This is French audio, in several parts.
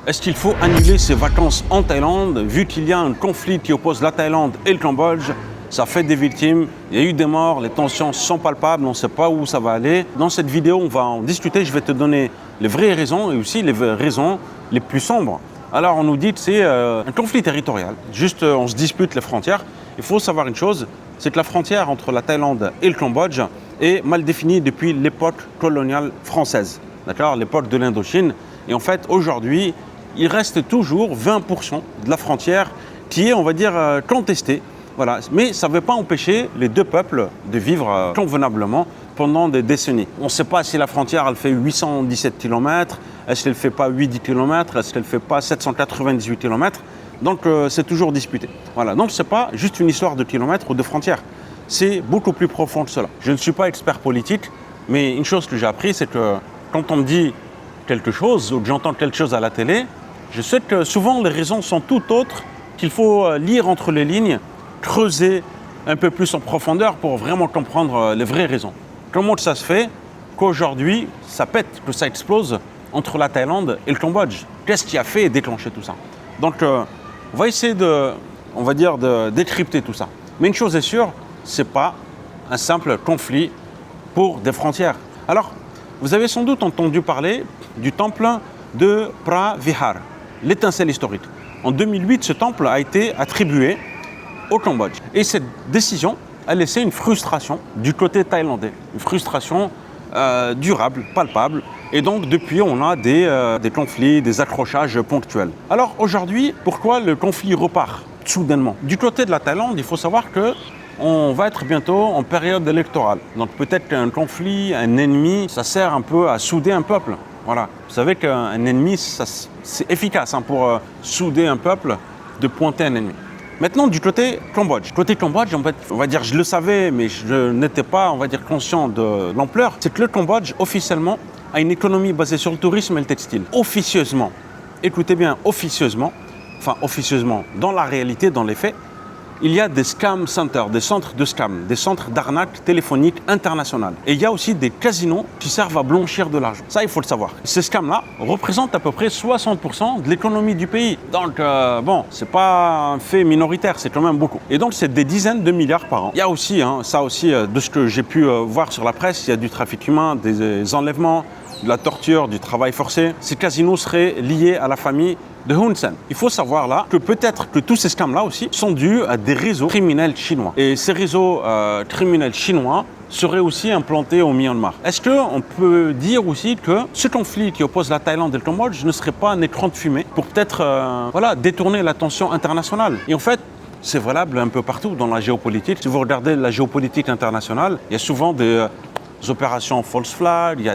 Est-ce qu'il faut annuler ses vacances en Thaïlande vu qu'il y a un conflit qui oppose la Thaïlande et le Cambodge? Ça fait des victimes, il y a eu des morts, les tensions sont palpables, on ne sait pas où ça va aller. Dans cette vidéo, on va en discuter, je vais te donner les vraies raisons et aussi les raisons les plus sombres. Alors on nous dit que c'est un conflit territorial, juste on se dispute les frontières. Il faut savoir une chose, c'est que la frontière entre la Thaïlande et le Cambodge est mal définie depuis l'époque coloniale française, d'accord, l'époque de l'Indochine. Et en fait, aujourd'hui, il reste toujours 20% de la frontière qui est, on va dire, contestée. Voilà. Mais ça ne veut pas empêcher les deux peuples de vivre convenablement pendant des décennies. On ne sait pas si la frontière elle fait 817 km, est-ce qu'elle ne fait pas 810 km, est-ce qu'elle ne fait pas 798 km. Donc c'est toujours disputé. Voilà. Donc ce n'est pas juste une histoire de kilomètres ou de frontières. C'est beaucoup plus profond que cela. Je ne suis pas expert politique, mais une chose que j'ai appris, c'est que quand on me dit quelque chose ou que j'entends quelque chose à la télé, je sais que souvent les raisons sont tout autres, qu'il faut lire entre les lignes, creuser un peu plus en profondeur pour vraiment comprendre les vraies raisons. Comment ça se fait qu'aujourd'hui, ça pète, que ça explose entre la Thaïlande et le Cambodge? Qu'est-ce qui a fait déclencher tout ça? Donc, on va essayer de décrypter tout ça. Mais une chose est sûre, ce n'est pas un simple conflit pour des frontières. Alors, vous avez sans doute entendu parler du temple de Phra Vihar, l'étincelle historique. En 2008, ce temple a été attribué au Cambodge. Et cette décision a laissé une frustration du côté thaïlandais, une frustration durable, palpable. Et donc, depuis, on a des conflits, des accrochages ponctuels. Alors, aujourd'hui, pourquoi le conflit repart soudainement? Du côté de la Thaïlande, il faut savoir qu'on va être bientôt en période électorale. Donc, peut-être qu'un conflit, un ennemi, ça sert un peu à souder un peuple. Voilà. Vous savez qu'un ennemi, c'est efficace pour souder un peuple, de pointer un ennemi. Maintenant, du côté Cambodge. Côté Cambodge, en fait, on va dire, je le savais, mais je n'étais pas, on va dire, conscient de l'ampleur. C'est que le Cambodge, officiellement, a une économie basée sur le tourisme et le textile. Officieusement, écoutez bien, officieusement, dans la réalité, dans les faits, il y a des scam centers, des centres de scam, des centres d'arnaque téléphonique internationales. Et il y a aussi des casinos qui servent à blanchir de l'argent. Ça, il faut le savoir. Ces scams-là représentent à peu près 60% de l'économie du pays. Donc, bon, c'est pas un fait minoritaire, c'est quand même beaucoup. Et donc, c'est des dizaines de milliards par an. Il y a aussi, de ce que j'ai pu voir sur la presse, il y a du trafic humain, des enlèvements, de la torture, du travail forcé. Ces casinos seraient liés à la famille de Hun Sen. Il faut savoir là que peut-être que tous ces scams-là aussi sont dus à des réseaux criminels chinois. Et ces réseaux criminels chinois seraient aussi implantés au Myanmar. Est-ce qu'on peut dire aussi que ce conflit qui oppose la Thaïlande et le Cambodge ne serait pas un écran de fumée pour peut-être détourner l'attention internationale? Et en fait, c'est valable un peu partout dans la géopolitique. Si vous regardez la géopolitique internationale, il y a souvent des opérations false flag,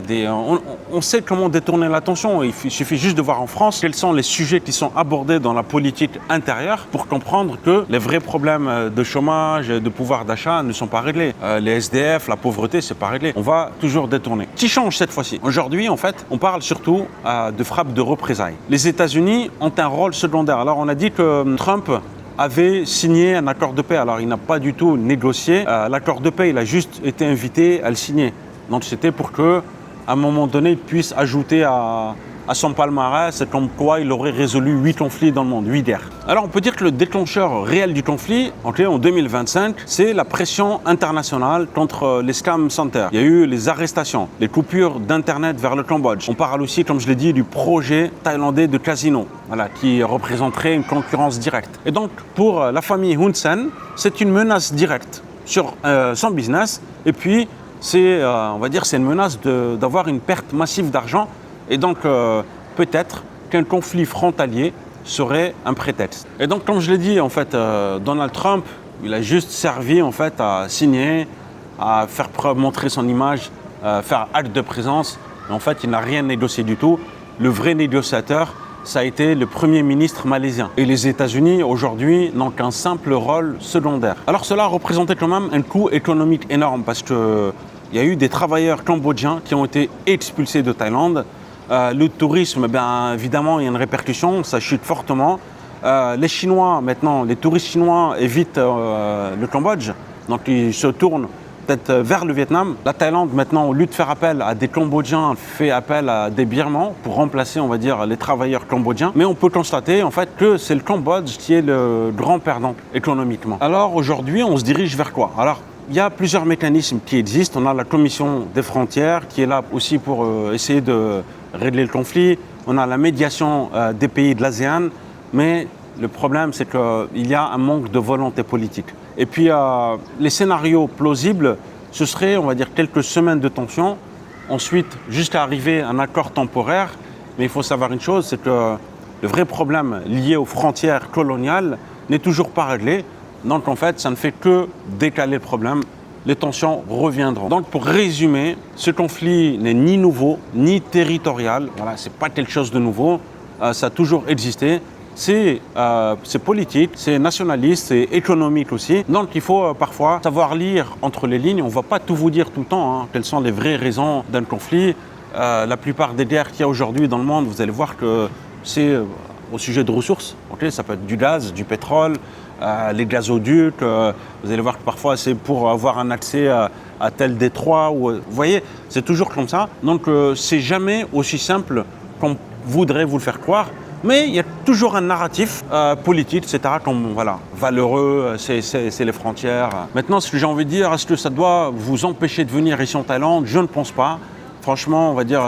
on sait comment détourner l'attention. Il suffit juste de voir en France quels sont les sujets qui sont abordés dans la politique intérieure pour comprendre que les vrais problèmes de chômage, de pouvoir d'achat ne sont pas réglés. Les SDF, la pauvreté, c'est pas réglé. On va toujours détourner. Qui change cette fois-ci? Aujourd'hui, en fait, on parle surtout de frappes de représailles. Les États-Unis ont un rôle secondaire. Alors, on a dit que Trump avait signé un accord de paix. Alors, il n'a pas du tout négocié l'accord de paix. Il a juste été invité à le signer. Donc, c'était pour qu'à un moment donné, il puisse ajouter à son palmarès comme quoi il aurait résolu 8 conflits dans le monde, 8 guerres. Alors, on peut dire que le déclencheur réel du conflit, en 2025, c'est la pression internationale contre les scam centers. Il y a eu les arrestations, les coupures d'Internet vers le Cambodge. On parle aussi, comme je l'ai dit, du projet thaïlandais de casino, qui représenterait une concurrence directe. Et donc, pour la famille Hun Sen, c'est une menace directe sur son business. Et puis, c'est une menace d'avoir une perte massive d'argent. Et donc, peut-être qu'un conflit frontalier serait un prétexte. Et donc, comme je l'ai dit, en fait, Donald Trump, il a juste servi, en fait, à signer, à faire preuve, montrer son image, faire acte de présence. Et en fait, il n'a rien négocié du tout. Le vrai négociateur, ça a été le Premier ministre malaisien. Et les États-Unis, aujourd'hui, n'ont qu'un simple rôle secondaire. Alors, cela représentait quand même un coût économique énorme parce qu'il y a eu des travailleurs cambodgiens qui ont été expulsés de Thaïlande. Le tourisme, évidemment, il y a une répercussion, ça chute fortement. Les Chinois, maintenant, les touristes chinois évitent le Cambodge, donc ils se tournent peut-être vers le Vietnam. La Thaïlande, maintenant, au lieu de faire appel à des Cambodgiens, fait appel à des Birmans pour remplacer, on va dire, les travailleurs cambodgiens. Mais on peut constater, en fait, que c'est le Cambodge qui est le grand perdant économiquement. Alors, aujourd'hui, on se dirige vers quoi? Alors, il y a plusieurs mécanismes qui existent. On a la Commission des frontières qui est là aussi pour essayer de régler le conflit. On a la médiation des pays de l'ASEAN, mais le problème, c'est qu'il y a un manque de volonté politique. Et puis, les scénarios plausibles, ce serait, on va dire, quelques semaines de tension, ensuite, jusqu'à arriver à un accord temporaire. Mais il faut savoir une chose, c'est que le vrai problème lié aux frontières coloniales n'est toujours pas réglé. Donc, en fait, ça ne fait que décaler le problème. Les tensions reviendront. Donc, pour résumer, ce conflit n'est ni nouveau, ni territorial. Voilà, c'est pas quelque chose de nouveau. Ça a toujours existé. C'est politique, c'est nationaliste, c'est économique aussi. Donc, il faut parfois savoir lire entre les lignes. On ne va pas tout vous dire tout le temps, hein, quelles sont les vraies raisons d'un conflit. La plupart des guerres qu'il y a aujourd'hui dans le monde, vous allez voir que c'est au sujet de ressources. Okay, ça peut être du gaz, du pétrole, les gazoducs. Vous allez voir que parfois c'est pour avoir un accès à tel détroit. Vous voyez, c'est toujours comme ça. Donc c'est jamais aussi simple qu'on voudrait vous le faire croire. Mais il y a toujours un narratif politique, etc. Comme voilà, valeureux, c'est les frontières. Maintenant, ce que j'ai envie de dire, est-ce que ça doit vous empêcher de venir ici en Thaïlande? Je ne pense pas. Franchement, on va dire,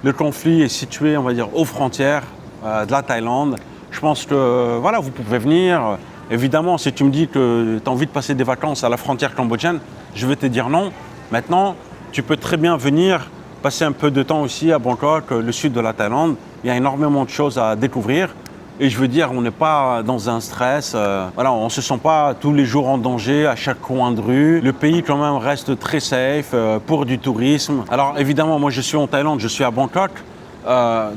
le conflit est situé, on va dire, aux frontières de la Thaïlande. Je pense que voilà, vous pouvez venir. Évidemment, si tu me dis que tu as envie de passer des vacances à la frontière cambodgienne, je vais te dire non. Maintenant, tu peux très bien venir passer un peu de temps aussi à Bangkok, le sud de la Thaïlande. Il y a énormément de choses à découvrir. Et je veux dire, on n'est pas dans un stress. Voilà, on ne se sent pas tous les jours en danger à chaque coin de rue. Le pays, quand même, reste très safe pour du tourisme. Alors, évidemment, moi, je suis en Thaïlande, je suis à Bangkok.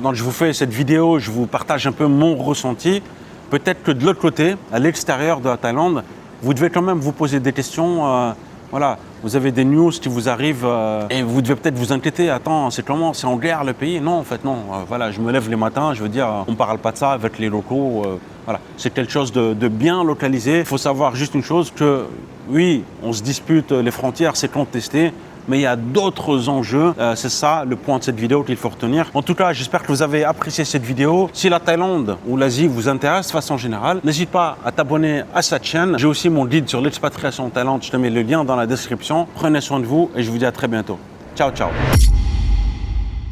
Donc, je vous fais cette vidéo, je vous partage un peu mon ressenti. Peut-être que de l'autre côté, à l'extérieur de la Thaïlande, vous devez quand même vous poser des questions. Voilà, vous avez des news qui vous arrivent et vous devez peut-être vous inquiéter. Attends, c'est comment? C'est en guerre le pays? Non, en fait, non. Voilà, je me lève les matins, je veux dire, on ne parle pas de ça avec les locaux. Voilà, c'est quelque chose de bien localisé. Il faut savoir juste une chose, que oui, on se dispute les frontières, c'est contesté. Mais il y a d'autres enjeux. C'est ça le point de cette vidéo qu'il faut retenir. En tout cas, j'espère que vous avez apprécié cette vidéo. Si la Thaïlande ou l'Asie vous intéresse de façon générale, n'hésite pas à t'abonner à cette chaîne. J'ai aussi mon guide sur l'expatriation en Thaïlande. Je te mets le lien dans la description. Prenez soin de vous et je vous dis à très bientôt. Ciao, ciao.